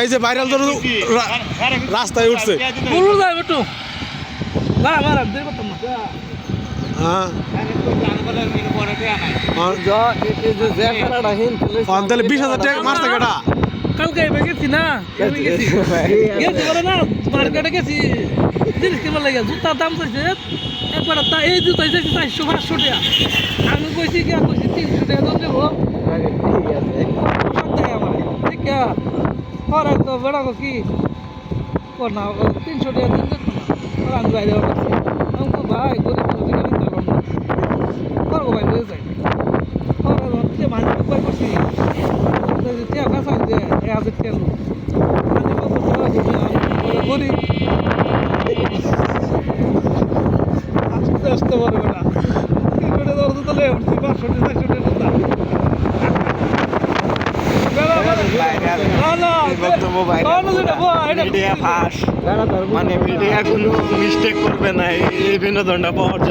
এই যে ভাইরাল ধরো রাস্তায় উঠছে হ্যাঁ তাহলে 20,000 টাকা মারছে কেটা কালকে গেছি না গেছি বলে না মার্কেটে গেছি জিনিস কিনবার লাগে জুতার দাম চাইছে একবার এই জুতা চাইছে 400-500 টাকা আমি কইছি কি কইছি 300 টাকা দাম দেবো ঠিক আছে পরে তো বেড়া কি না 300 টাকা দিন দেখো না আমি বাইরে আমাকে ভাই গরিব টাকা দিতে পারলাম না করবো ভাই রয়ে যাই পরে মানুষ উপায় করছি টাকা কাঁচা যে 1000 টাকা করি আসতে পারবে না 300 টাকা দরজা তাহলে 500 টাকা 400 টাকা মানে মিডিয়া কোনো মিস্টেক করবে না এই বিনোদনটা পাওয়ার জন্য।